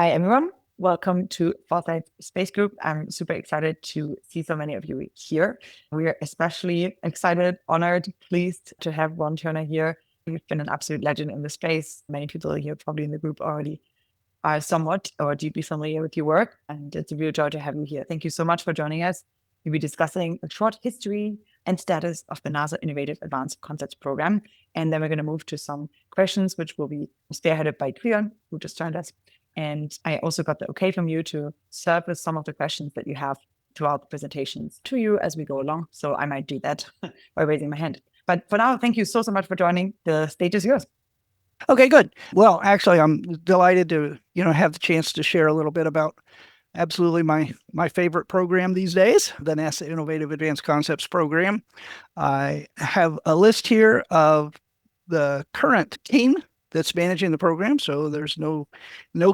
Hi, everyone. Welcome to Foresight Space Group. I'm super excited to see so many of you here. We are especially excited, honored, pleased to have Ron Turner here. You've been an absolute legend in the space. Many people here probably in the group already are somewhat or deeply familiar with your work, and it's a real joy to have you here. Thank you so much for joining us. We'll be discussing a short history and status of the NASA Innovative Advanced Concepts Program, and then we're going to move to some questions, which will be spearheaded by Trion, who just joined us. And I also got the okay from you to surface some of the questions that you have throughout the presentations to you as we go along. So I might do that by raising my hand. But for now, thank you so much for joining. The stage is yours. Okay, good. Well, actually, I'm delighted to, have the chance to share a little bit about absolutely my favorite program these days, the NASA Innovative Advanced Concepts Program. I have a list here of the current team that's managing the program, so there's no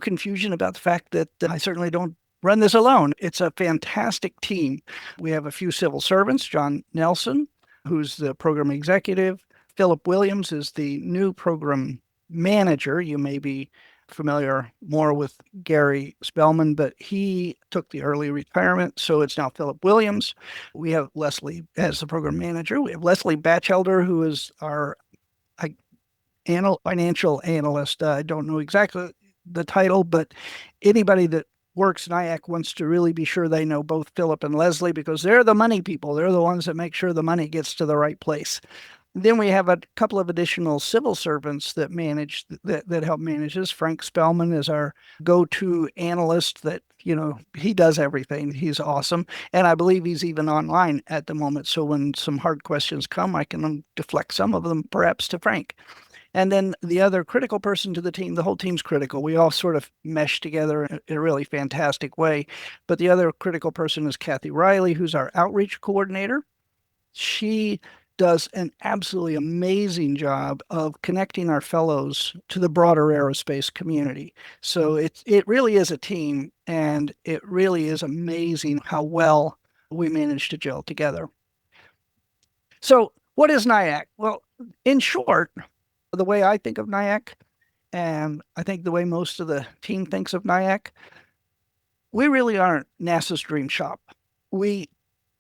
confusion about the fact that I certainly don't run this alone. It's a fantastic team. We have a few civil servants, John Nelson, who's the program executive. Philip Williams is the new program manager. You may be familiar more with Gary Spellman, but he took the early retirement, so it's now Philip Williams. We have Leslie as the program manager. We have Leslie Batchelder, who is our financial analyst. I don't know exactly the title, but anybody that works in NIAC wants to really be sure they know both Philip and Leslie, because they're the money people. They're the ones that make sure the money gets to the right place. Then we have a couple of additional civil servants that help manage this. Frank Spellman is our go-to analyst that, he does everything. He's awesome. And I believe he's even online at the moment. So when some hard questions come, I can deflect some of them perhaps to Frank. And then the other critical person to the team, the whole team's critical. We all sort of mesh together in a really fantastic way. But the other critical person is Kathy Riley, who's our outreach coordinator. She does an absolutely amazing job of connecting our fellows to the broader aerospace community. So it really is a team, and it really is amazing how well we managed to gel together. So what is NIAC? Well, in short, the way I think of NIAC, and I think the way most of the team thinks of NIAC, we really aren't NASA's dream shop. We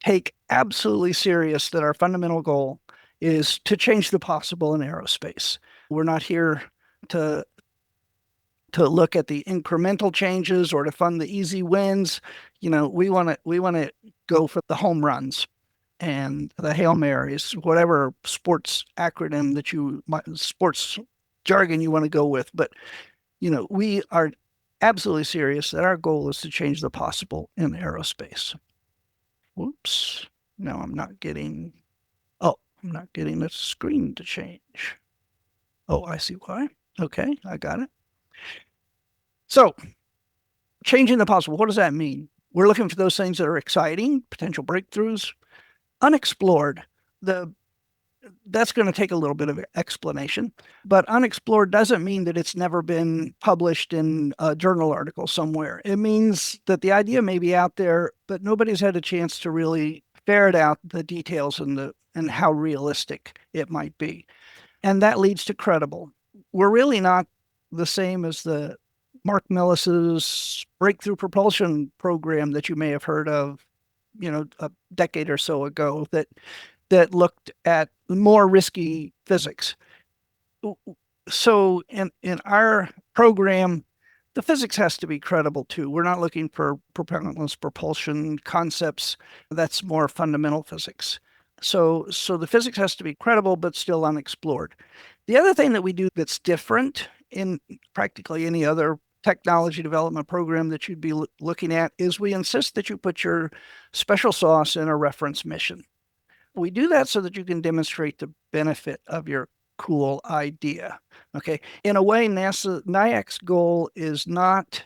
take absolutely serious that our fundamental goal is to change the possible in aerospace. We're not here to look at the incremental changes or to fund the easy wins. We want to go for the home runs and the Hail Marys, whatever sports jargon you want to go with. But, we are absolutely serious that our goal is to change the possible in aerospace. Whoops. Now I'm not getting the screen to change. Oh, I see why. Okay, I got it. So, changing the possible, what does that mean? We're looking for those things that are exciting, potential breakthroughs, unexplored. That's going to take a little bit of explanation, but unexplored doesn't mean that it's never been published in a journal article somewhere. It means that the idea may be out there, but nobody's had a chance to really ferret out the details and how realistic it might be. And that leads to credible. We're really not the same as the Mark Millis's breakthrough propulsion program that you may have heard of, a decade or so ago that looked at more risky physics. So in our program, the physics has to be credible too. We're not looking for propellantless propulsion concepts. That's more fundamental physics. So the physics has to be credible, but still unexplored. The other thing that we do that's different in practically any other technology development program that you'd be looking at is we insist that you put your special sauce in a reference mission. We do that so that you can demonstrate the benefit of your cool idea. Okay. In a way, NIAC's goal is not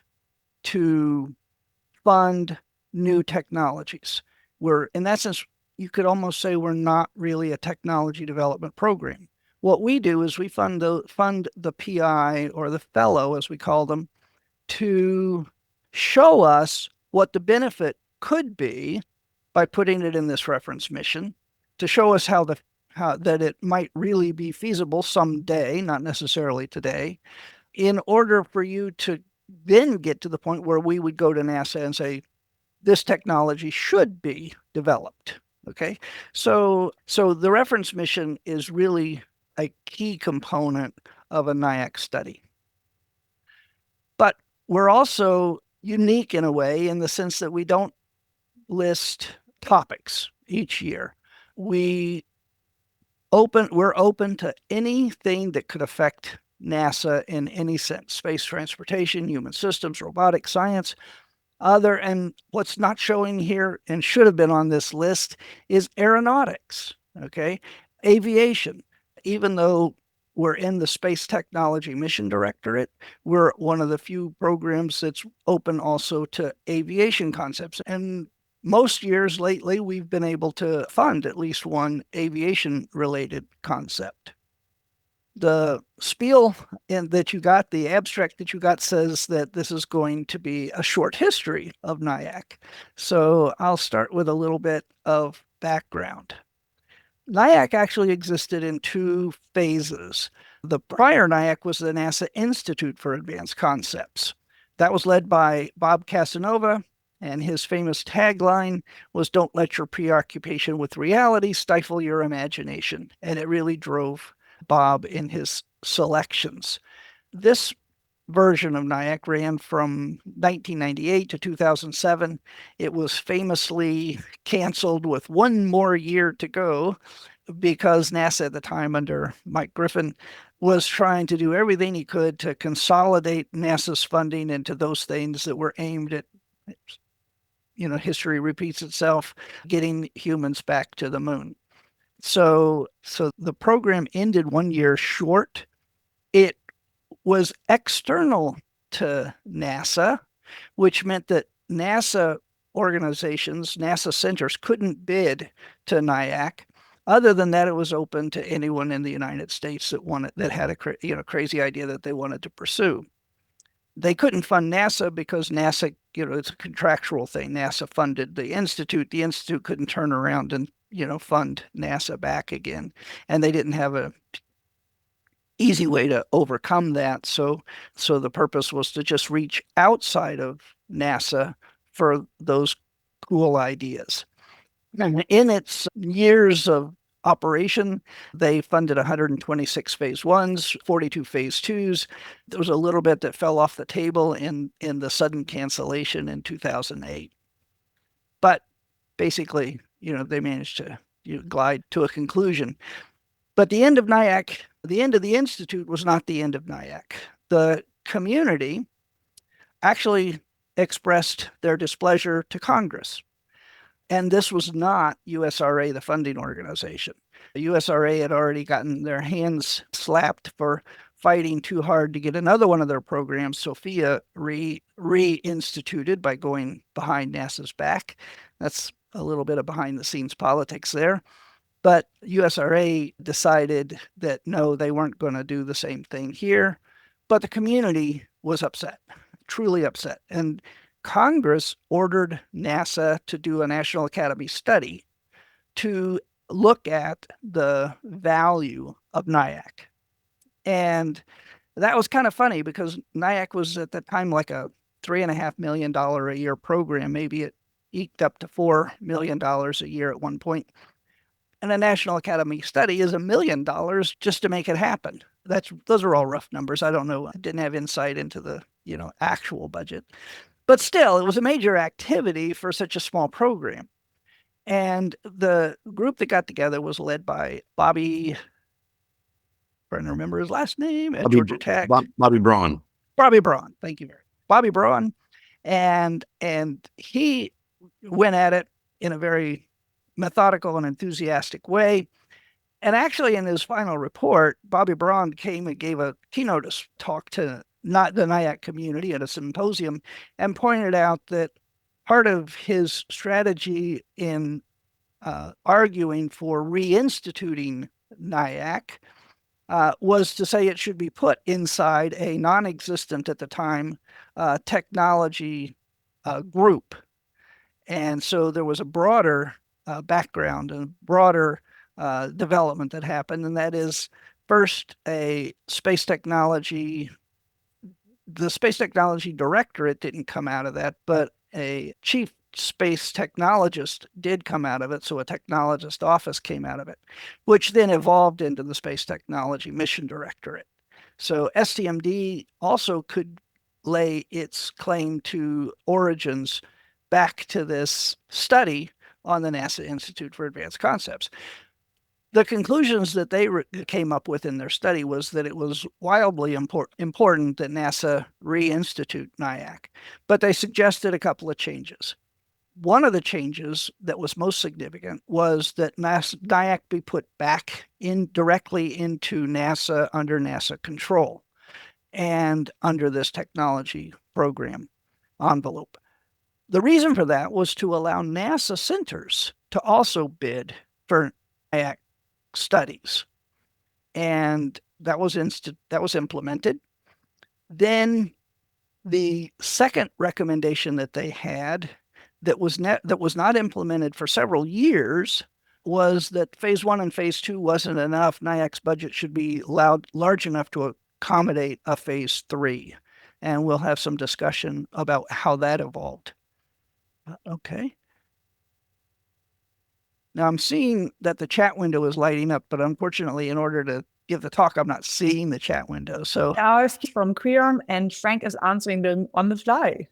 to fund new technologies. In that sense, you could almost say we're not really a technology development program. What we do is we fund the PI or the fellow, as we call them, to show us what the benefit could be by putting it in this reference mission, to show us how that it might really be feasible someday, not necessarily today, in order for you to then get to the point where we would go to NASA and say, this technology should be developed. Okay. So the reference mission is really a key component of a NIAC study. But we're also unique in a way in the sense that we don't list topics each year. We're open to anything that could affect NASA in any sense: space transportation, human systems, robotics, science. And what's not showing here and should have been on this list is aeronautics, okay? Aviation. Even though we're in the Space Technology Mission Directorate, we're one of the few programs that's open also to aviation concepts. And most years lately, we've been able to fund at least one aviation-related concept. The spiel that you got, the abstract that you got, says that this is going to be a short history of NIAC. So I'll start with a little bit of background. NIAC actually existed in two phases. The prior NIAC was the NASA Institute for Advanced Concepts. That was led by Bob Casanova, and his famous tagline was, "Don't let your preoccupation with reality stifle your imagination." And it really drove Bob in his selections. This version of NIAC ran from 1998 to 2007. It was famously canceled with one more year to go because NASA at the time, under Mike Griffin, was trying to do everything he could to consolidate NASA's funding into those things that were aimed at, history repeats itself, getting humans back to the moon. So the program ended 1 year short. It was external to NASA, which meant that NASA organizations, NASA centers couldn't bid to NIAC. Other than that, it was open to anyone in the United States that had a crazy idea that they wanted to pursue. They couldn't fund NASA because NASA, it's a contractual thing. NASA funded the Institute. The Institute couldn't turn around and fund NASA back again. And they didn't have a easy way to overcome that. So the purpose was to just reach outside of NASA for those cool ideas. And in its years of operation, they funded 126 phase ones, 42 phase twos. There was a little bit that fell off the table in the sudden cancellation in 2008. But basically, they managed to glide to a conclusion. But the end of NIAC, the end of the Institute, was not the end of NIAC. The community actually expressed their displeasure to Congress. And this was not USRA, the funding organization. The USRA had already gotten their hands slapped for fighting too hard to get another one of their programs, SOFIA, reinstituted by going behind NASA's back. That's a little bit of behind the scenes politics there. But USRA decided that no, they weren't going to do the same thing here. But the community was upset, truly upset. And Congress ordered NASA to do a National Academy study to look at the value of NIAC. And that was kind of funny because NIAC was at the time like a $3.5 million a year program. Maybe it eked up to $4 million a year at one point. And a National Academy study is $1 million just to make it happen. Those are all rough numbers. I don't know. I didn't have insight into the actual budget. But still, it was a major activity for such a small program. And the group that got together was led by Bobby, trying to remember his last name, at Georgia Tech. Bobby Braun. Bobby Braun. Thank you very much. Bobby Braun. And he went at it in a very methodical and enthusiastic way. And actually, in his final report, Bobby Braun came and gave a keynote talk to not the NIAC community at a symposium and pointed out that part of his strategy in arguing for reinstituting NIAC was to say it should be put inside a non-existent at the time technology group. And so there was a broader background and broader development that happened, and that is first a space technology The Space Technology Directorate didn't come out of that, but a chief space technologist did come out of it. So a technologist office came out of it, which then evolved into the Space Technology Mission Directorate. So STMD also could lay its claim to origins back to this study on the NASA Institute for Advanced Concepts. The conclusions that they came up with in their study was that it was wildly important that NASA reinstitute NIAC, but they suggested a couple of changes. One of the changes that was most significant was that NIAC be put back directly into NASA under NASA control and under this technology program envelope. The reason for that was to allow NASA centers to also bid for NIAC studies. And that was implemented. Then the second recommendation that they had that was not implemented for several years was that phase 1 and phase 2 wasn't enough. NIAC's budget should be large enough to accommodate a phase 3. And we'll have some discussion about how that evolved. Okay. Now I'm seeing that the chat window is lighting up, but unfortunately, in order to give the talk, I'm not seeing the chat window. So ours from Queerm, and Frank is answering them on the fly.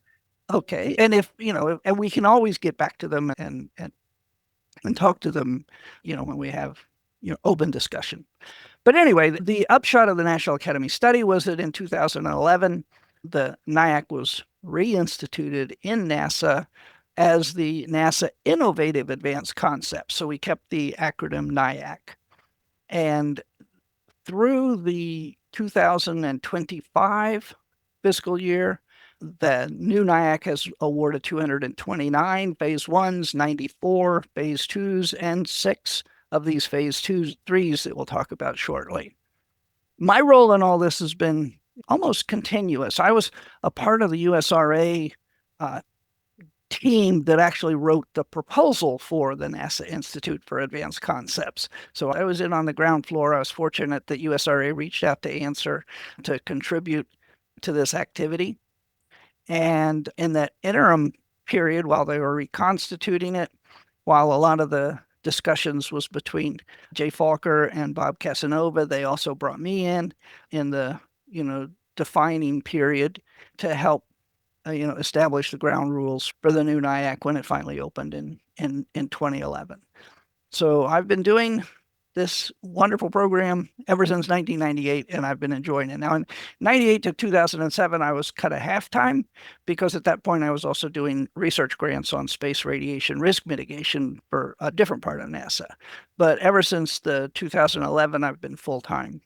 Okay, and if and we can always get back to them and talk to them, when we have open discussion. But anyway, the upshot of the National Academy study was that in 2011, the NIAC was reinstituted in NASA as the NASA Innovative Advanced Concepts. So we kept the acronym NIAC. And through the 2025 fiscal year, the new NIAC has awarded 229 phase 1s, 94 phase 2s, and 6 of these phase 2s, 3s that we'll talk about shortly. My role in all this has been almost continuous. I was a part of the USRA team that actually wrote the proposal for the NASA Institute for Advanced Concepts. So I was in on the ground floor. I was fortunate that USRA reached out to contribute to this activity. And in that interim period, while they were reconstituting it, while a lot of the discussions was between Jay Falker and Bob Casanova, they also brought me in the defining period to help establish the ground rules for the new NIAC when it finally opened in 2011. So I've been doing this wonderful program ever since 1998, and I've been enjoying it. Now, in 98 to 2007, I was cut a half-time because at that point I was also doing research grants on space radiation risk mitigation for a different part of NASA. But ever since the 2011, I've been full-time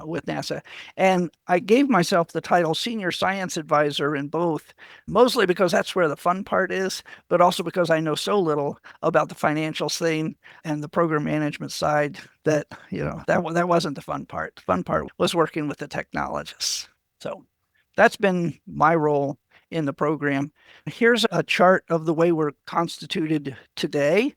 with NASA. And I gave myself the title Senior Science Advisor in both, mostly because that's where the fun part is, but also because I know so little about the financial thing and the program management side that, that wasn't the fun part. The fun part was working with the technologists. So that's been my role in the program. Here's a chart of the way we're constituted today.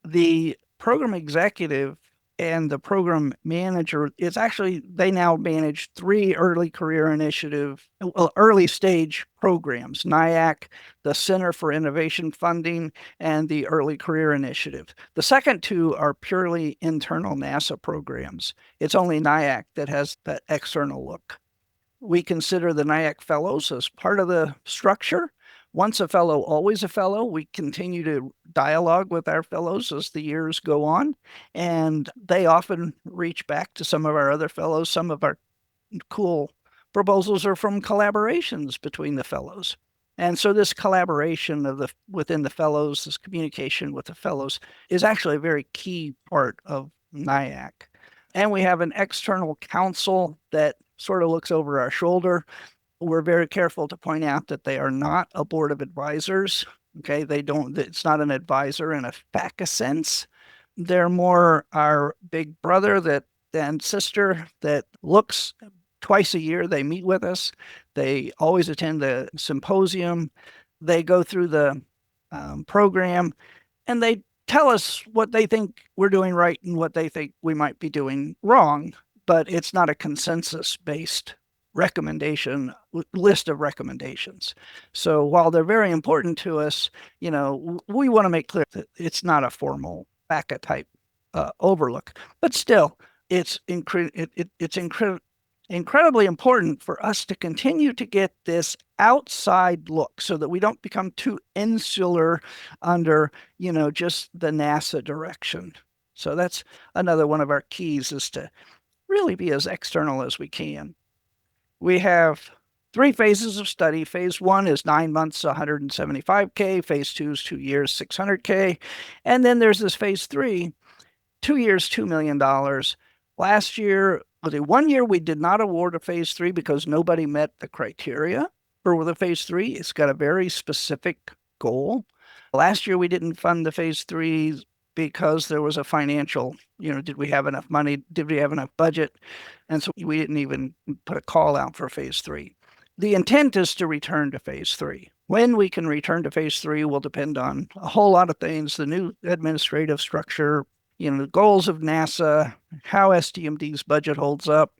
The program executive and the program manager, they now manage 3 early stage programs, NIAC, the Center for Innovation Funding, and the Early Career Initiative. The second 2 are purely internal NASA programs. It's only NIAC that has that external look. We consider the NIAC fellows as part of the structure. Once a fellow, always a fellow. We continue to dialogue with our fellows as the years go on, and they often reach back to some of our other fellows. Some of our cool proposals are from collaborations between the fellows. And so this collaboration within the fellows, this communication with the fellows, is actually a very key part of NIAC. And we have an external council that sort of looks over our shoulder. We're very careful to point out that they are not a board of advisors. Okay, it's not an advisor in a FACA sense. They're more our big brother and sister that looks twice a year. They meet with us. They always attend the symposium. They go through the program, and they tell us what they think we're doing right and what they think we might be doing wrong. But it's not a consensus-based recommendation. list of recommendations. So while they're very important to us, we want to make clear that it's not a formal BACA type overlook, but still, it's incredibly important for us to continue to get this outside look so that we don't become too insular under, just the NASA direction. So that's another one of our keys, is to really be as external as we can. We have 3 phases of study. Phase 1 is 9 months, $175K. Phase 2 is 2 years, $600K. And then there's this phase 3, 2 years, $2 million. Last year, 1 year, we did not award a phase 3 because nobody met the criteria for the phase 3. It's got a very specific goal. Last year, we didn't fund the phase 3 because there was a financial, did we have enough money? Did we have enough budget? And so we didn't even put a call out for phase 3. The intent is to return to phase 3. When we can return to phase 3 will depend on a whole lot of things: the new administrative structure, the goals of NASA, how SDMD's budget holds up,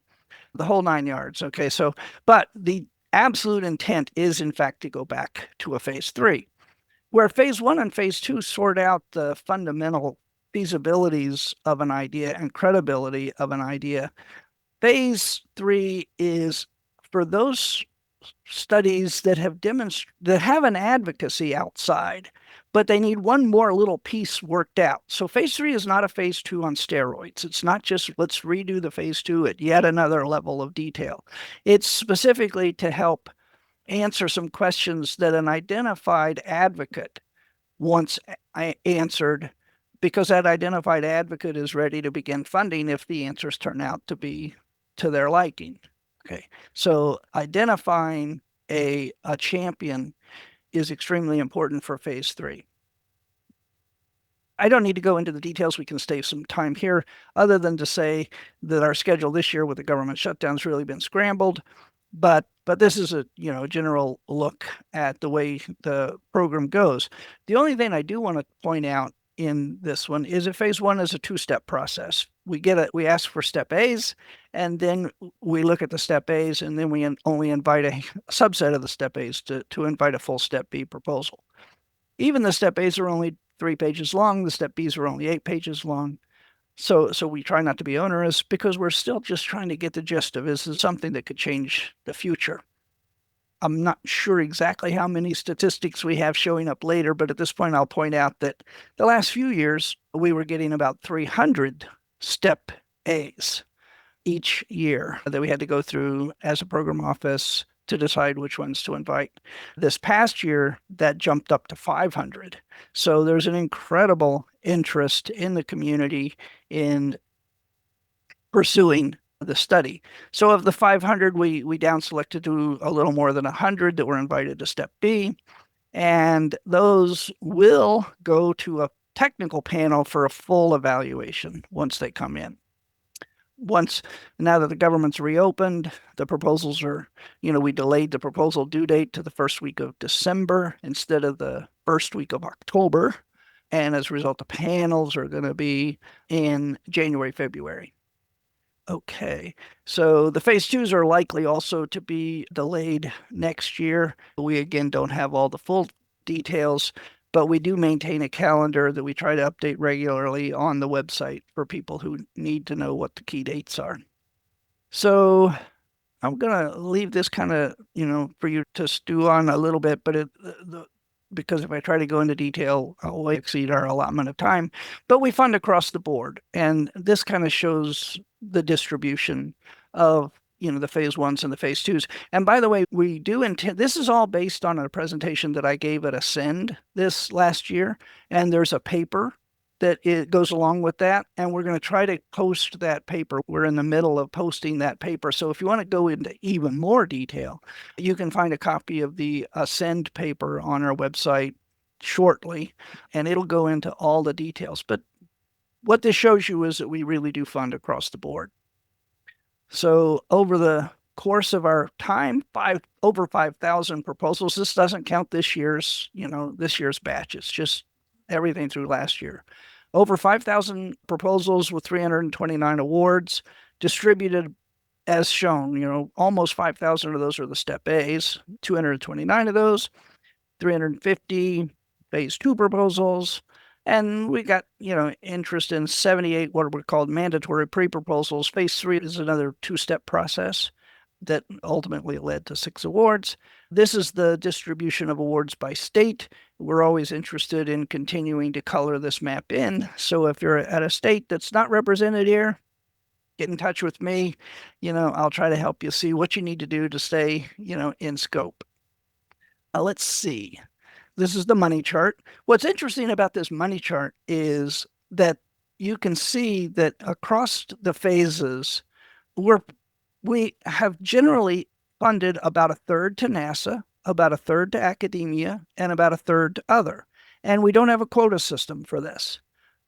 the whole 9 yards. Okay, so, but the absolute intent is, in fact, to go back to a phase 3. Where phase 1 and phase 2 sort out the fundamental feasibilities of an idea and credibility of an idea, phase 3 is for those studies that have an advocacy outside, but they need one more little piece worked out. So phase 3 is not a phase 2 on steroids. It's not just let's redo the phase 2 at yet another level of detail. It's specifically to help answer some questions that an identified advocate once answered, because that identified advocate is ready to begin funding if the answers turn out to be to their liking. Okay, so identifying a champion is extremely important for phase 3. I don't need to go into the details. We can save some time here, other than to say that our schedule this year with the government shutdown has really been scrambled. But this is a general look at the way the program goes. The only thing I do want to point out in this one is that phase 1 is a 2-step process. We ask for step A's, and then we look at the step A's, and then we only invite a subset of the step A's to invite a full step B proposal. Even the step A's are only 3 pages long. The step B's are only 8 pages long. So we try not to be onerous, because we're still just trying to get the gist of this is something that could change the future. I'm not sure exactly how many statistics we have showing up later, but at this point, I'll point out that the last few years, we were getting about 300 step A's each year that we had to go through as a program office to decide which ones to invite. This past year, that jumped up to 500. So there's an incredible interest in the community in pursuing the study. So of the 500, we down selected to a little more than 100 that were invited to step B. And those will go to a technical panel for a full evaluation once they come in. Now that the government's reopened, the proposals are, we delayed the proposal due date to the first week of December instead of the first week of October. And as a result, the panels are going to be in January, February. Okay, so the phase 2s are likely also to be delayed next year. We, again, don't have all the full details, but we do maintain a calendar that we try to update regularly on the website for people who need to know what the key dates are. So I'm going to leave this kind of, for you to stew on a little bit, but because if I try to go into detail, I'll exceed our allotment of time. But we fund across the board, and this kind of shows the distribution of the phase 1s and the phase 2s. And by the way, we do intend, this is all based on a presentation that I gave at Ascend this last year, and there's a paper that it goes along with that, and we're going to try to post that paper. We're in the middle of posting that paper, so if you want to go into even more detail, you can find a copy of the Ascend paper on our website shortly, and it'll go into all the details. But what this shows you is that we really do fund across the board. So over the course of our time, over 5,000 proposals. This doesn't count this year's batch. It's just everything through last year. Over 5,000 proposals with 329 awards, distributed as shown, almost 5,000 of those are the step A's, 229 of those, 350 phase 2 proposals. And we got, interest in 78 what were called mandatory pre-proposals. Phase 3 is another 2-step process that ultimately led to 6 awards. This is the distribution of awards by state. We're always interested in continuing to color this map in. So if you're at a state that's not represented here, get in touch with me. I'll try to help you see what you need to do to stay, in scope. Let's see. This is the money chart. What's interesting about this money chart is that you can see that across the phases, we have generally funded about a third to NASA, about a third to academia, and about a third to other. And we don't have a quota system for this.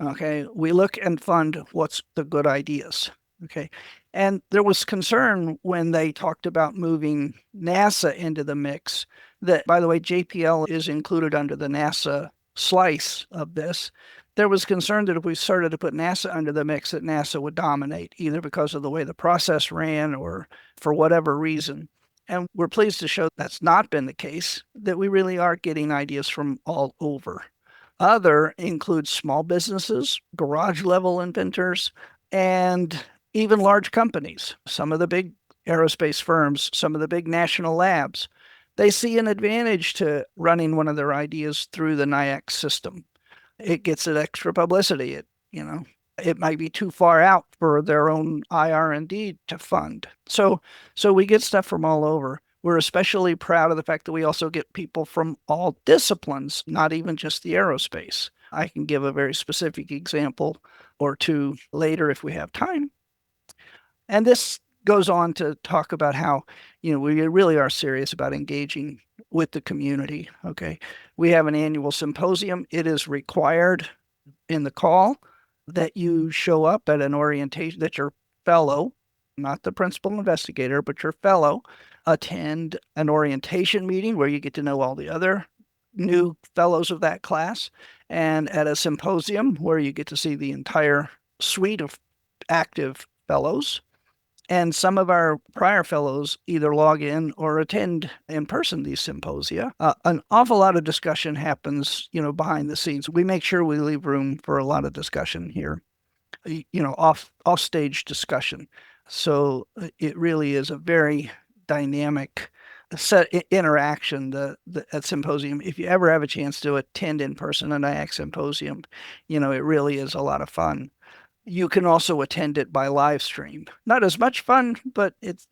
Okay, we look and fund what's the good ideas. Okay, and there was concern when they talked about moving NASA into the mix that, by the way, JPL is included under the NASA slice of this. There was concern that if we started to put NASA under the mix, that NASA would dominate, either because of the way the process ran or for whatever reason. And we're pleased to show that's not been the case, that we really are getting ideas from all over. Other includes small businesses, garage level inventors, and even large companies. Some of the big aerospace firms, some of the big national labs, they see an advantage to running one of their ideas through the NIAC system. It gets an extra publicity. It might be too far out for their own IR&D to fund. So we get stuff from all over. We're especially proud of the fact that we also get people from all disciplines, not even just the aerospace. I can give a very specific example or two later if we have time. And this goes on to talk about how, we really are serious about engaging with the community. Okay. We have an annual symposium. It is required in the call that you show up at an orientation, that your fellow, not the principal investigator, but your fellow, attend an orientation meeting where you get to know all the other new fellows of that class, and at a symposium where you get to see the entire suite of active fellows. And some of our prior fellows either log in or attend in person these symposia. An awful lot of discussion happens, behind the scenes. We make sure we leave room for a lot of discussion here, off stage discussion. So it really is a very dynamic set interaction, at symposium. If you ever have a chance to attend in person an NIAC symposium, it really is a lot of fun. You can also attend it by live stream. Not as much fun, but it's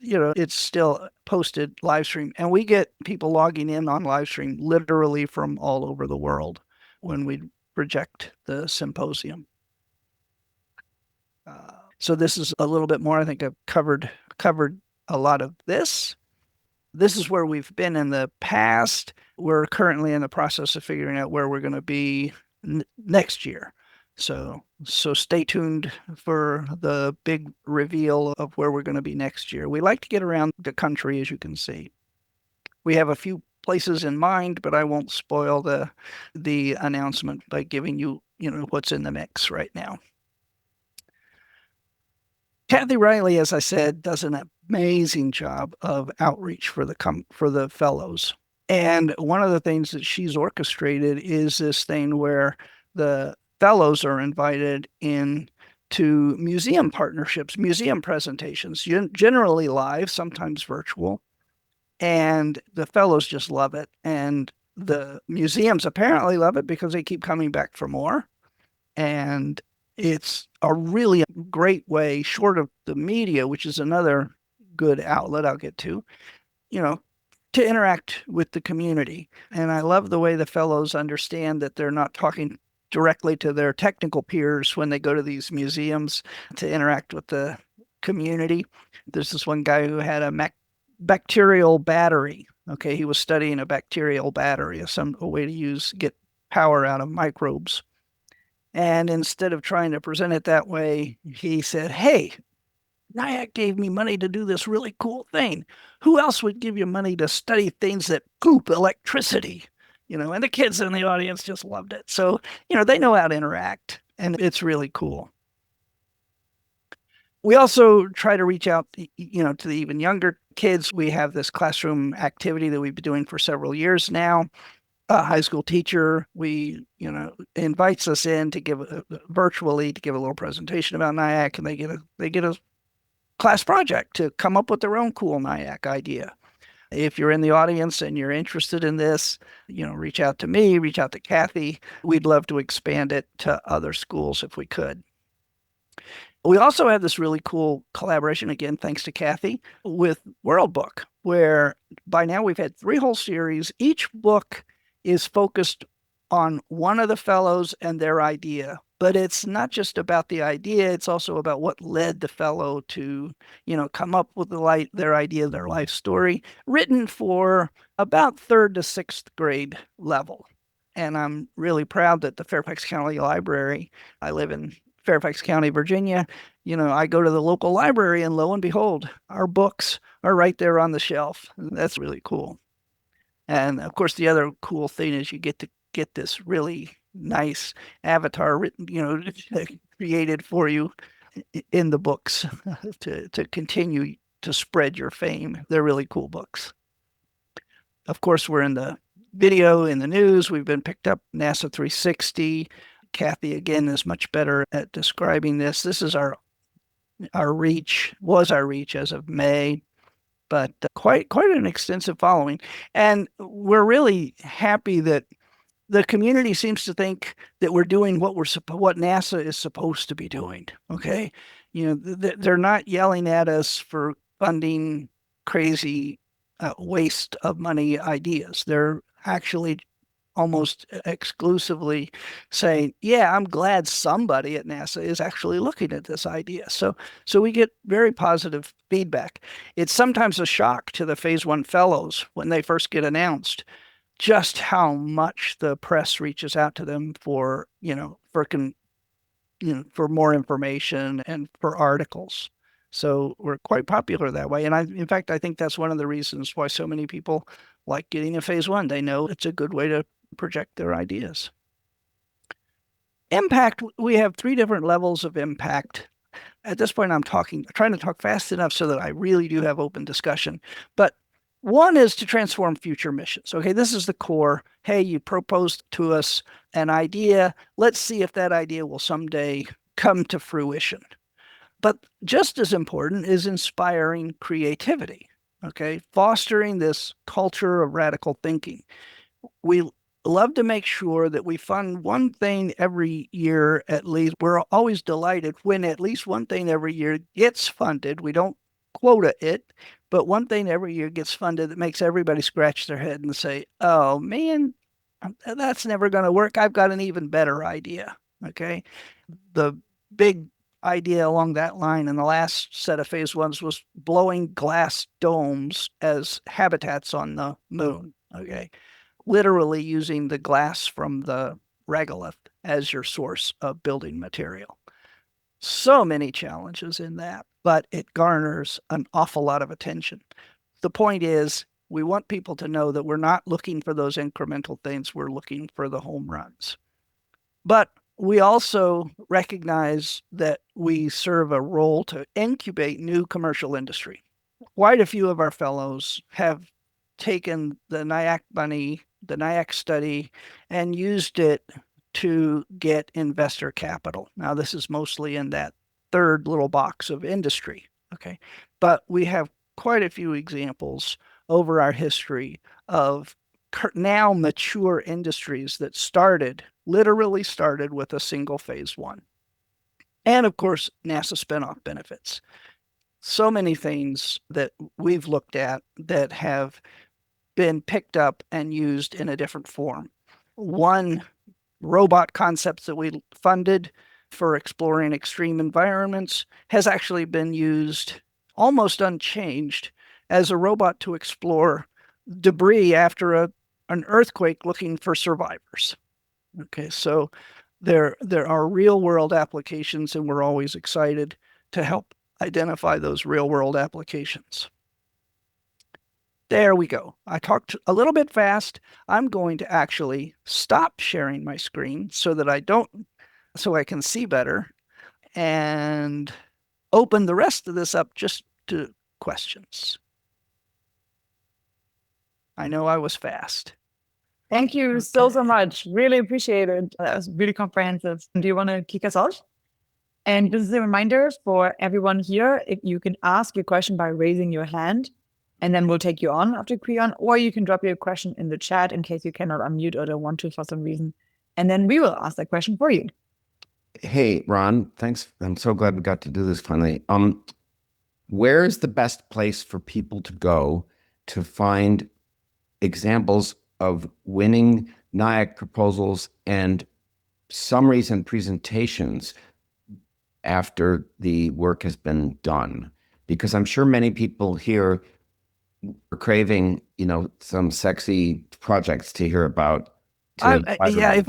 still posted live stream. And we get people logging in on live stream literally from all over the world when we project the symposium. So this is a little bit more. I think I've covered a lot of this. This is where we've been in the past. We're currently in the process of figuring out where we're going to be next year. So stay tuned for the big reveal of where we're going to be next year. We like to get around the country, as you can see. We have a few places in mind, but I won't spoil the announcement by giving you, what's in the mix right now. Kathy Riley, as I said, does an amazing job of outreach for the fellows. And one of the things that she's orchestrated is this thing where the fellows are invited in to museum partnerships, museum presentations, generally live, sometimes virtual. And the fellows just love it. And the museums apparently love it because they keep coming back for more. And it's a really great way, short of the media, which is another good outlet I'll get to, to interact with the community. And I love the way the fellows understand that they're not talking directly to their technical peers when they go to these museums to interact with the community. There's this one guy who had a bacterial battery. Okay, he was studying a bacterial battery, a way to get power out of microbes. And instead of trying to present it that way, he said, "Hey, NIAC gave me money to do this really cool thing. Who else would give you money to study things that poop electricity?" And the kids in the audience just loved it. So, they know how to interact, and it's really cool. We also try to reach out, to the even younger kids. We have this classroom activity that we've been doing for several years now. A high school teacher, invites us in to give virtually to give a little presentation about NIAC, and they get a class project to come up with their own cool NIAC idea. If you're in the audience and you're interested in this, reach out to me, reach out to Kathy. We'd love to expand it to other schools if we could. We also have this really cool collaboration, again, thanks to Kathy, with World Book, where by now we've had 3 whole series. Each book is focused on one of the fellows and their idea. But it's not just about the idea, it's also about what led the fellow to, come up with their idea, their life story, written for about 3rd to 6th grade level. And I'm really proud that the Fairfax County Library, I live in Fairfax County, Virginia, I go to the local library and lo and behold, our books are right there on the shelf. That's really cool. And of course, the other cool thing is you get to get this really nice avatar written, created for you in the books to continue to spread your fame. They're really cool books. Of course, we're in the video, in the news. We've been picked up NASA 360. Kathy, again, is much better at describing this. This is our reach, was our reach as of May, but quite an extensive following. And we're really happy that the community seems to think that we're doing what NASA is supposed to be doing. Okay, they're not yelling at us for funding crazy waste of money ideas. They're actually almost exclusively saying, yeah, I'm glad somebody at NASA is actually looking at this idea. So we get very positive feedback. It's sometimes a shock to the Phase 1 fellows when they first get announced, just how much the press reaches out to them for more information and for articles. So we're quite popular that way. And in fact, I think that's one of the reasons why so many people like getting a Phase 1. They know it's a good way to project their ideas. Impact, we have 3 different levels of impact. At this point, I'm trying to talk fast enough so that I really do have open discussion. But one is to transform future missions. Okay, this is the core. Hey, you proposed to us an idea. Let's see if that idea will someday come to fruition. But just as important is inspiring creativity. Okay, fostering this culture of radical thinking. We love to make sure that we fund one thing every year at least. We're always delighted when at least one thing every year gets funded. We don't quota it, but one thing every year gets funded that makes everybody scratch their head and say, oh man, that's never going to work. I've got an even better idea. Okay. The big idea along that line in the last set of Phase 1s was blowing glass domes as habitats on the moon. Okay. Literally using the glass from the regolith as your source of building material. So many challenges in that, but it garners an awful lot of attention. The point is, we want people to know that we're not looking for those incremental things. We're looking for the home runs. But we also recognize that we serve a role to incubate new commercial industry. Quite a few of our fellows have taken the NIAC money, the NIAC study, and used it to get investor capital. Now, this is mostly in that 3rd little box of industry, okay? But we have quite a few examples over our history of now mature industries that literally started with a single Phase 1. And of course, NASA spinoff benefits. So many things that we've looked at that have been picked up and used in a different form. One, robot concepts that we funded for exploring extreme environments has actually been used almost unchanged as a robot to explore debris after an earthquake looking for survivors. Okay, so there are real world applications, and we're always excited to help identify those real world applications. There we go. I talked a little bit fast. I'm going to actually stop sharing my screen so that I can see better. And open the rest of this up just to questions. I know I was fast. Thank you so much. Really appreciate it. That was really comprehensive. Do you want to kick us off? And this is a reminder for everyone here, if you can ask your question by raising your hand, and then we'll take you on after Creon, or you can drop your question in the chat in case you cannot unmute or don't want to for some reason. And then we will ask that question for you. Hey, Ron, thanks. I'm so glad we got to do this finally. Where is the best place for people to go to find examples of winning NIAC proposals and summaries and presentations after the work has been done? Because I'm sure many people here are craving, some sexy projects to hear about. If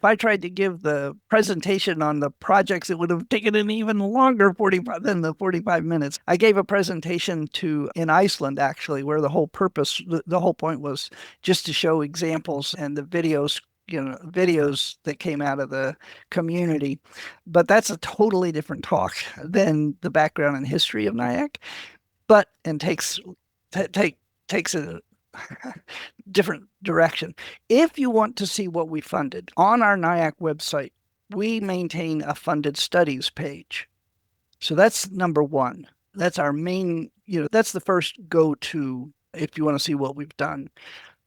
I tried to give the presentation on the projects, it would have taken an even longer 45 minutes. I gave a presentation in Iceland, actually, where the whole point was just to show examples and the videos that came out of the community. But that's a totally different talk than the background and history of NIAC, and takes a different direction. If you want to see what we funded, on our NIAC website, we maintain a funded studies page. So that's number one. That's our main, that's the first go-to if you want to see what we've done.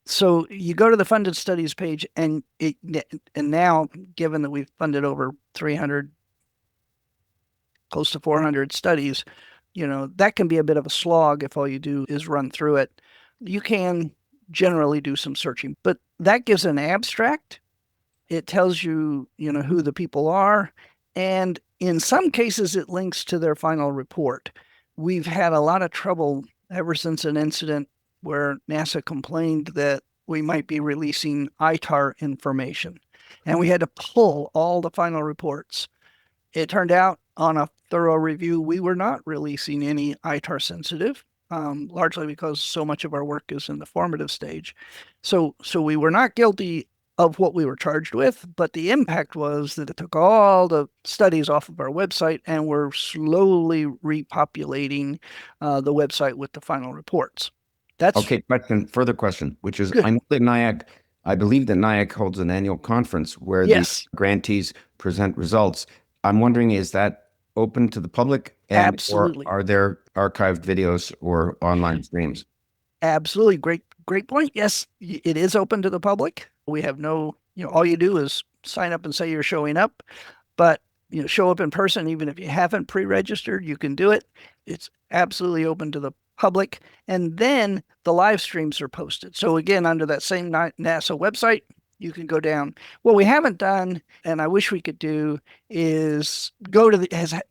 So you go to the funded studies page, and now, given that we've funded over 300, close to 400 studies, that can be a bit of a slog if all you do is run through it. You can generally do some searching, but that gives an abstract. It tells you, who the people are, and in some cases, it links to their final report. We've had a lot of trouble ever since an incident where NASA complained that we might be releasing ITAR information, and we had to pull all the final reports. It turned out on a thorough review, we were not releasing any ITAR sensitive, largely because so much of our work is in the formative stage. So we were not guilty of what we were charged with, but the impact was that it took all the studies off of our website, and we're slowly repopulating the website with the final reports. Okay, further question, which is, good. I know that I believe that NIAC holds an annual conference where Yes. the grantees present results. I'm wondering, is that open to the public? Absolutely. Or are there archived videos or online streams? Absolutely. Great point. Yes, it is open to the public. We have all you do is sign up and say you're showing up, but show up in person. Even if you haven't pre-registered, you can do it. It's absolutely open to the public. And then the live streams are posted. So again, under that same NASA website, you can go down. What we haven't done, and I wish we could do, is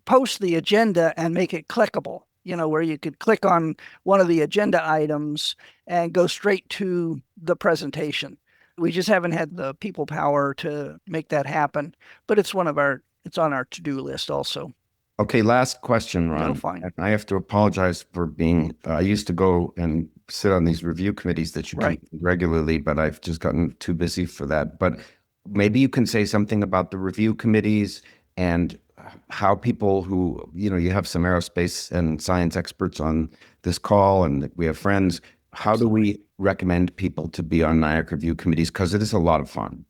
post the agenda and make it clickable, where you could click on one of the agenda items and go straight to the presentation. We just haven't had the people power to make that happen, but it's on our to-do list also. Okay, last question, Ron. No, fine. I have to apologize for I used to go and sit on these review committees that you keep regularly, but I've just gotten too busy for that. But maybe you can say something about the review committees and how people who, you have some aerospace and science experts on this call, and we have friends. How do we recommend people to be on NIAC review committees? Because it is a lot of fun.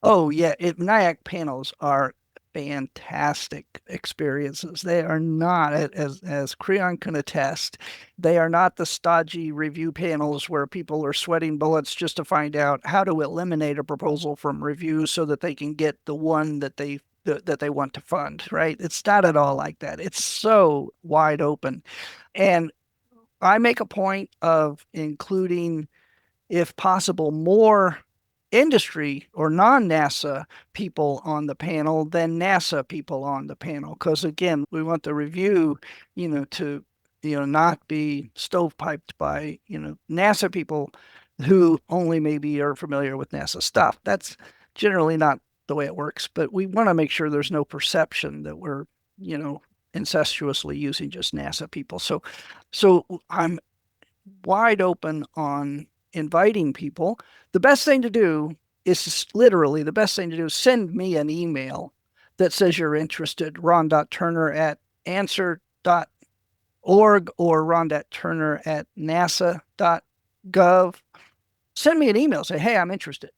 Oh, yeah. NIAC panels are fantastic experiences. They are not, as Creon can attest, they are not the stodgy review panels where people are sweating bullets just to find out how to eliminate a proposal from review so that they can get the one that they want to fund, right? It's not at all like that. It's so wide open. And I make a point of including, if possible, more industry or non-NASA people on the panel than NASA people on the panel. Because again, we want the review, to, not be stovepiped by, NASA people who only maybe are familiar with NASA stuff. That's generally not the way it works, but we want to make sure there's no perception that we're, incestuously using just NASA people. So I'm wide open on inviting people. The best thing to do is send me an email that says you're interested. ron.turner@answer.org or ron.turner@nasa.gov. Send me an email. Say, hey, I'm interested.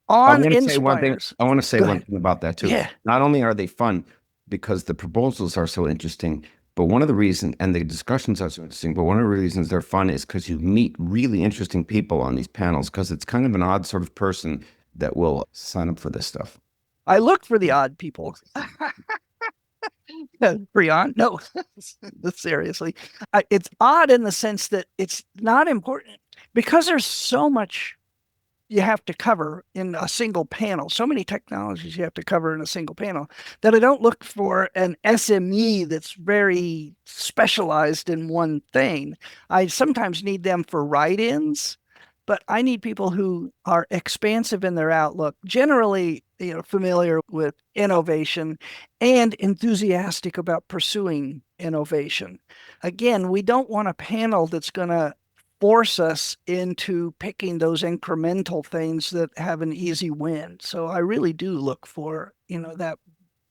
I On want to say one thing. Inspires. I want to say Go one ahead. thing about that too. Yeah. Not only are they fun because the proposals are so interesting, but one of the reasons, and the discussions are so interesting, but one of the reasons they're fun is because you meet really interesting people on these panels, because it's kind of an odd sort of person that will sign up for this stuff. I look for the odd people. Brian, no, seriously. It's odd in the sense that it's not important because there's so much you have to cover in a single panel, so many technologies you have to cover in a single panel, that I don't look for an SME that's very specialized in one thing. I sometimes need them for write-ins, but I need people who are expansive in their outlook, generally, familiar with innovation and enthusiastic about pursuing innovation. Again, we don't want a panel that's going to force us into picking those incremental things that have an easy win. So I really do look for, that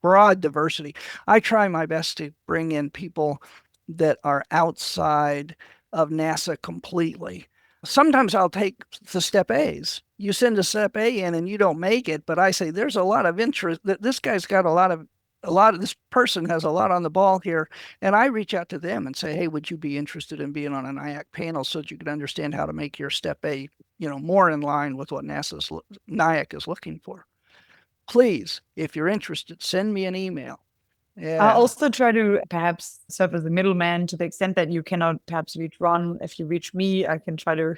broad diversity. I try my best to bring in people that are outside of NASA completely. Sometimes I'll take the step A's. You send a step A in and you don't make it, but I say there's a lot of interest. This guy's got a lot of this person has a lot on the ball here. And I reach out to them and say, hey, would you be interested in being on an NIAC panel so that you can understand how to make your step A, more in line with what NIAC is looking for? Please, if you're interested, send me an email. Yeah. I'll also try to perhaps serve as a middleman to the extent that you cannot perhaps reach Ron. If you reach me, I can try to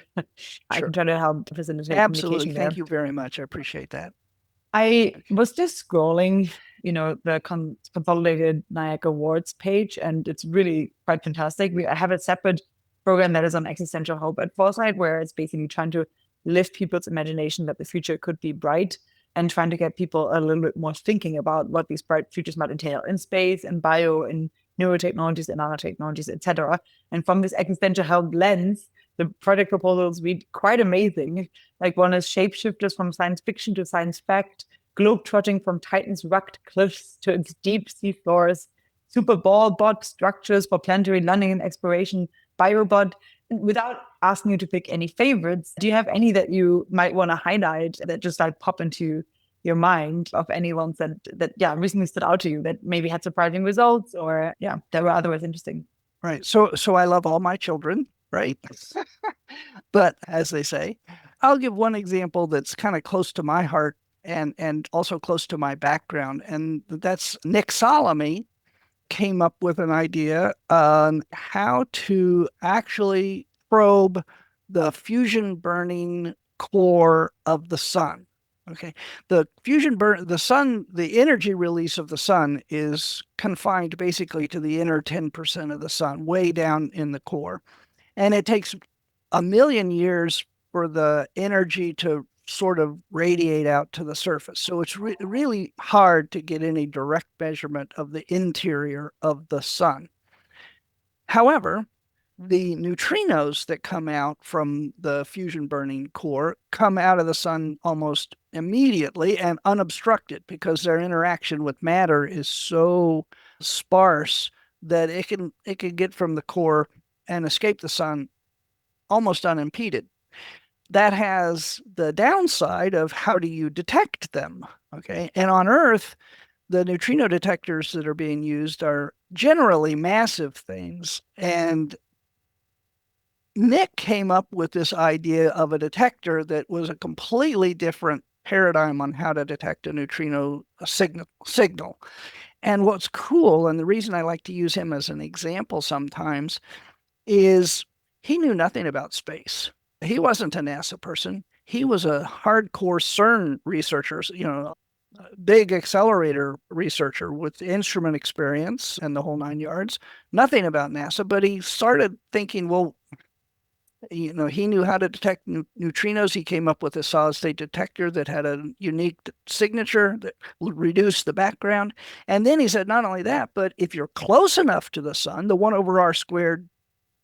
help facilitate Absolutely. communication. Thank you very much. I appreciate that. I was just scrolling, the consolidated NIAC Awards page, and it's really quite fantastic. I have a separate program that is on existential hope at Foresight, where it's basically trying to lift people's imagination that the future could be bright and trying to get people a little bit more thinking about what these bright futures might entail in space, in bio, in neurotechnologies, in nanotechnologies, etc. And from this existential health lens, the project proposals read quite amazing. Like one is shapeshifters from science fiction to science fact, globetrotting from Titan's rugged cliffs to its deep sea floors, super ball bot structures for planetary landing and exploration, biobot. Without asking you to pick any favorites, do you have any that you might want to highlight that just like pop into your mind of any ones that recently stood out to you that maybe had surprising results or that were otherwise interesting? Right. So I love all my children, right? But as they say, I'll give one example that's kind of close to my heart and also close to my background. And that's Nick Solomey came up with an idea on how to actually probe the fusion burning core of the sun. Okay. The energy release of the sun is confined basically to the inner 10% of the sun, way down in the core. And it takes 1 million years for the energy to sort of radiate out to the surface. So it's really hard to get any direct measurement of the interior of the sun. However, the neutrinos that come out from the fusion burning core come out of the sun almost immediately and unobstructed because their interaction with matter is so sparse that it can get from the core and escape the sun almost unimpeded. That has the downside of how do you detect them? Okay. And on Earth, the neutrino detectors that are being used are generally massive things. And Nick came up with this idea of a detector that was a completely different paradigm on how to detect a neutrino signal. And what's cool, and the reason I like to use him as an example sometimes, is he knew nothing about space. He wasn't a NASA person. He was a hardcore CERN researcher, big accelerator researcher with instrument experience and the whole 9 yards. Nothing about NASA, but he started thinking, well, he knew how to detect neutrinos. He came up with a solid-state detector that had a unique signature that would reduce the background. And then he said, not only that, but if you're close enough to the sun, the 1/r²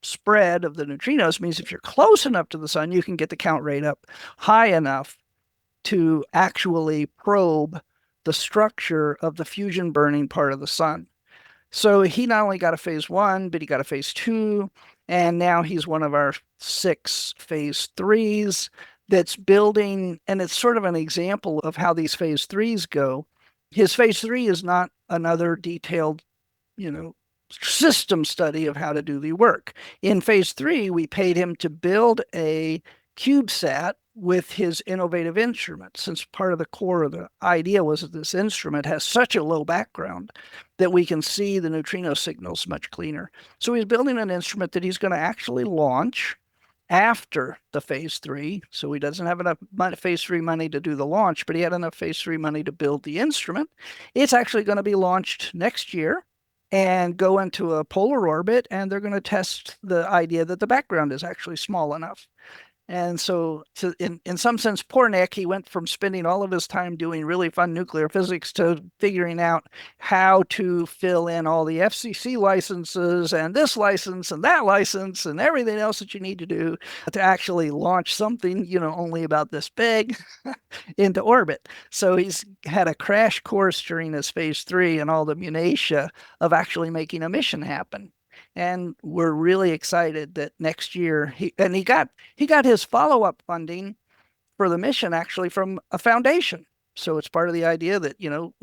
spread of the neutrinos means if you're close enough to the sun, you can get the count rate up high enough to actually probe the structure of the fusion burning part of the sun. So he not only got a phase 1, but he got a phase 2, and now he's one of our 6 phase 3s that's building, and it's sort of an example of how these phase 3s go. His phase 3 is not another detailed, system study of how to do the work. In phase 3, we paid him to build a CubeSat with his innovative instrument, since part of the core of the idea was that this instrument has such a low background that we can see the neutrino signals much cleaner. So he's building an instrument that he's going to actually launch after the phase 3. So he doesn't have enough phase 3 money to do the launch, but he had enough phase 3 money to build the instrument. It's actually going to be launched next year and go into a polar orbit, and they're going to test the idea that the background is actually small enough. And so in some sense, poor Nick, he went from spending all of his time doing really fun nuclear physics to figuring out how to fill in all the FCC licenses and this license and that license and everything else that you need to do to actually launch something, only about this big into orbit. So he's had a crash course during his phase 3 and all the minutiae of actually making a mission happen. And we're really excited that next year he got his follow-up funding for the mission actually from a foundation. So it's part of the idea that,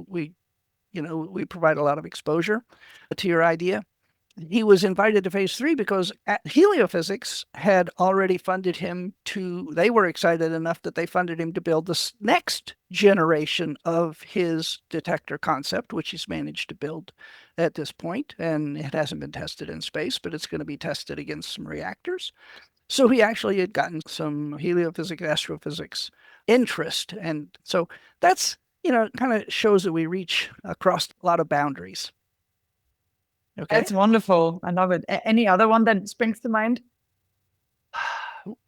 we provide a lot of exposure to your idea. He was invited to phase 3 because Heliophysics had already funded him they were excited enough that they funded him to build this next generation of his detector concept, which he's managed to build at this point. And it hasn't been tested in space, but it's going to be tested against some reactors. So he actually had gotten some heliophysics, astrophysics interest. And so that's, kind of shows that we reach across a lot of boundaries. Okay. That's wonderful. I love it. Any other one that springs to mind?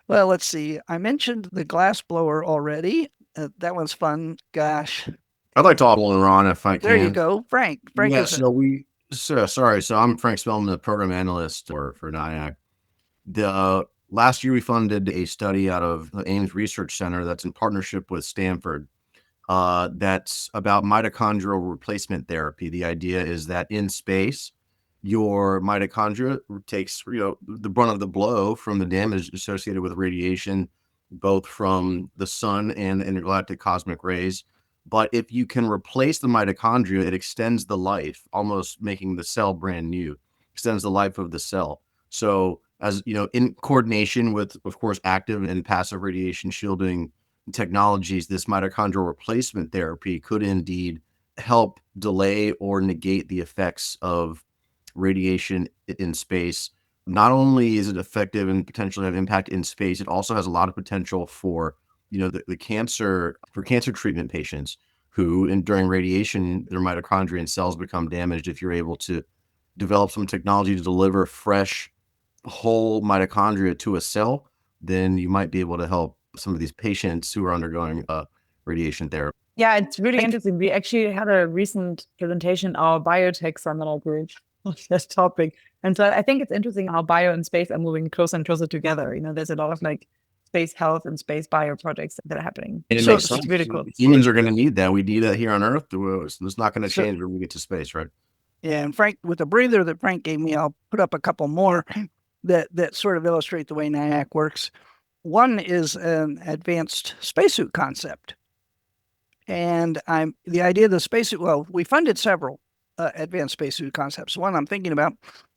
Well, let's see. I mentioned the glass blower already. That one's fun. Gosh. I'd like to follow in, Ron, if I can. There you go. Frank. Yeah, so I'm Frank Spellman, the program analyst for NIAC. Last year we funded a study out of the Ames Research Center that's in partnership with Stanford. That's about mitochondrial replacement therapy. The idea is that in space, your mitochondria takes the brunt of the blow from the damage associated with radiation, both from the sun and intergalactic cosmic rays. But if you can replace the mitochondria, it extends the life, almost making the cell brand new, extends the life of the cell. So as in coordination with, of course, active and passive radiation shielding technologies, this mitochondrial replacement therapy could indeed help delay or negate the effects of radiation in space. Not only is it effective and potentially have impact in space, it also has a lot of potential for the cancer treatment patients who, during radiation, their mitochondria and cells become damaged. If you're able to develop some technology to deliver fresh, whole mitochondria to a cell, then you might be able to help some of these patients who are undergoing radiation therapy. Yeah, it's really interesting. We actually had a recent presentation in our biotech seminar group on this topic. And so I think it's interesting how bio and space are moving closer and closer together. There's a lot of space health and space bio projects that are happening. And so it's really cool. Humans are going to need that. We need that here on Earth. It's not going to change when we get to space, right? Yeah, and Frank, with the breather that Frank gave me, I'll put up a couple more that sort of illustrate the way NIAC works. One is an advanced spacesuit concept. And the idea of the spacesuit, well, we funded several advanced spacesuit concepts. One I'm thinking about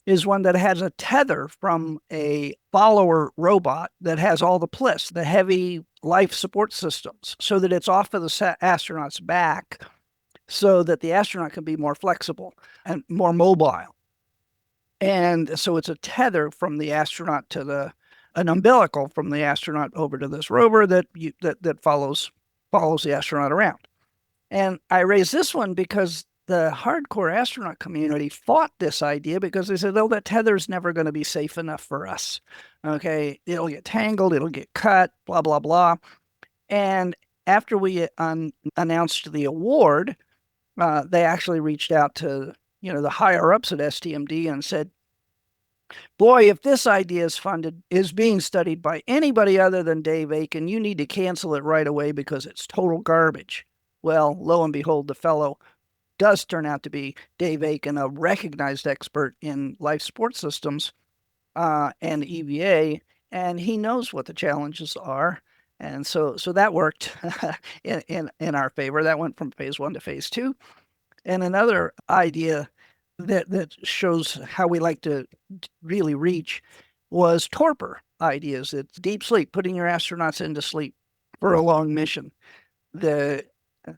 is one that has a tether from a follower robot that has all the PLIS, the heavy life support systems, so that it's off of the astronaut's back so that the astronaut can be more flexible and more mobile. And so it's a tether from the astronaut to an umbilical from the astronaut over to this rover that follows the astronaut around. And I raised this one because the hardcore astronaut community fought this idea because they said, that tether's never going to be safe enough for us. Okay, it'll get tangled, it'll get cut, blah, blah, blah. And after we announced the award, they actually reached out to, the higher ups at STMD and said, boy, if this idea is being studied by anybody other than Dave Aiken, you need to cancel it right away because it's total garbage. Well, lo and behold, the fellow does turn out to be Dave Aiken, a recognized expert in life support systems and EVA, and he knows what the challenges are. And so that worked in our favor. That went from phase 1 to phase 2. And another idea that shows how we like to really reach was torpor ideas. It's deep sleep, putting your astronauts into sleep for a long mission.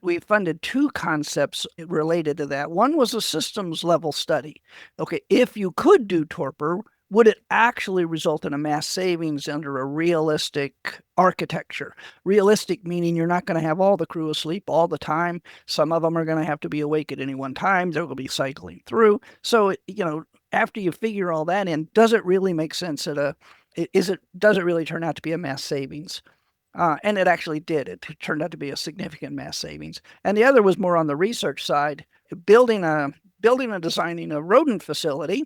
We funded 2 concepts related to that. One was a systems level study. Okay, if you could do torpor, would it actually result in a mass savings under a realistic architecture? Realistic meaning you're not going to have all the crew asleep all the time. Some of them are going to have to be awake at any one time. They're going to be cycling through. So, after you figure all that in, does it really make sense does it really turn out to be a mass savings? And it actually did. It turned out to be a significant mass savings. And the other was more on the research side, building and designing a rodent facility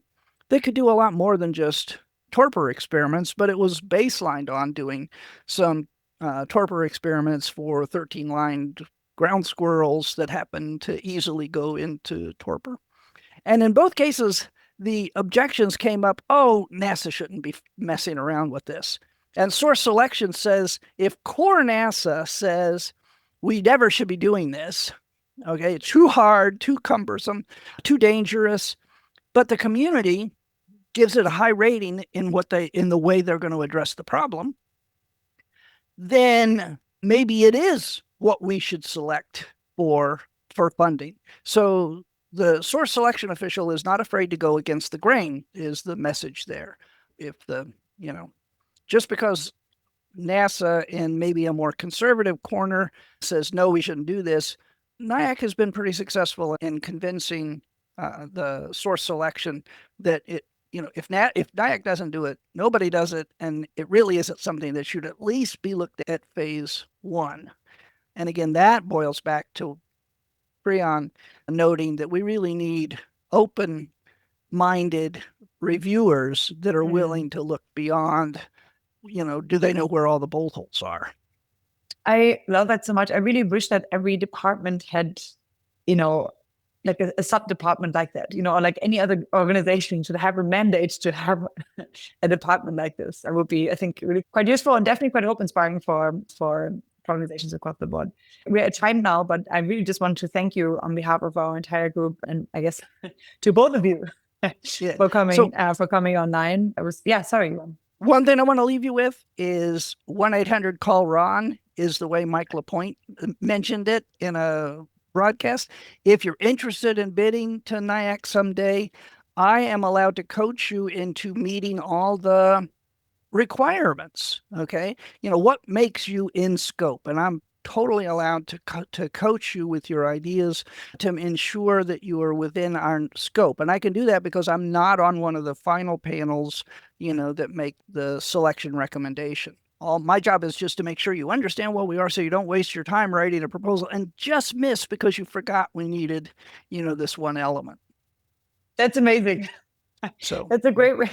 that could do a lot more than just torpor experiments, but it was baselined on doing some torpor experiments for 13-lined ground squirrels that happened to easily go into torpor. And in both cases, the objections came up, NASA shouldn't be messing around with this. And source selection says, if core NASA says we never should be doing this, okay, it's too hard, too cumbersome, too dangerous, but the community gives it a high rating in the way they're going to address the problem, then maybe it is what we should select for funding. So the source selection official is not afraid to go against the grain, is the message there. If just because NASA in maybe a more conservative corner says, no, we shouldn't do this, NIAC has been pretty successful in convincing the source selection that if NIAC doesn't do it, nobody does it, and it really isn't something that should at least be looked at phase 1. And again, that boils back to Prion noting that we really need open-minded reviewers that are willing to look beyond, do they know where all the bolt holes are? I love that so much. I really wish that every department had, like a sub-department like that, or like any other organization should have a mandate to have a department like this. That would be, I think, really quite useful and definitely quite hope-inspiring for organizations across the board. We're at time now, but I really just want to thank you on behalf of our entire group, and I guess to both of you for coming online. Sorry. One thing I want to leave you with is 1-800-CALL-RON is the way Mike LaPointe mentioned it in a broadcast. If you're interested in bidding to NIAC someday, I am allowed to coach you into meeting all the requirements. Okay. What makes you in scope? And I'm totally allowed to coach you with your ideas to ensure that you are within our scope. And I can do that because I'm not on one of the final panels, that make the selection recommendation. All my job is just to make sure you understand what we are so you don't waste your time writing a proposal and just miss because you forgot we needed, this one element. That's amazing. So that's a great way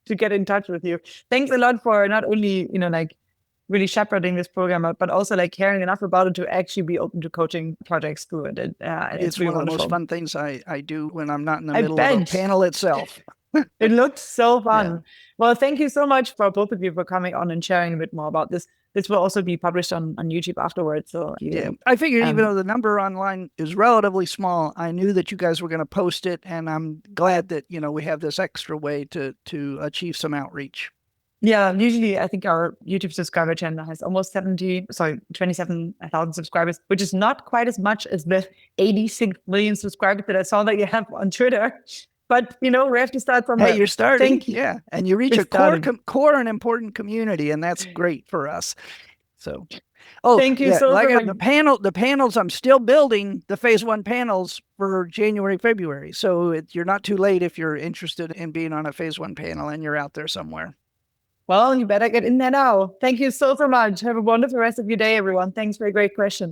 to get in touch with you. Thanks a lot for not only, really shepherding this program out, but also caring enough about it to actually be open to coaching projects through it. It's one of the most fun things I do when I'm not in the middle of the panel itself. It looked so fun. Yeah. Well, thank you so much for both of you for coming on and sharing a bit more about this. This will also be published on YouTube afterwards. So I figured even though the number online is relatively small, I knew that you guys were going to post it, and I'm glad that we have this extra way to achieve some outreach. Yeah, usually I think our YouTube subscriber channel has almost 27,000 subscribers, which is not quite as much as the 86 million subscribers that I saw that you have on Twitter. But, we have to start somewhere. Hey, you're starting. Yeah. And you reach a core and important community, and that's great for us. So, thank you so much. The panels, I'm still building the phase 1 panels for January, February. So you're not too late if you're interested in being on a phase 1 panel and you're out there somewhere. Well, you better get in there now. Thank you so much. Have a wonderful rest of your day, everyone. Thanks for a great question.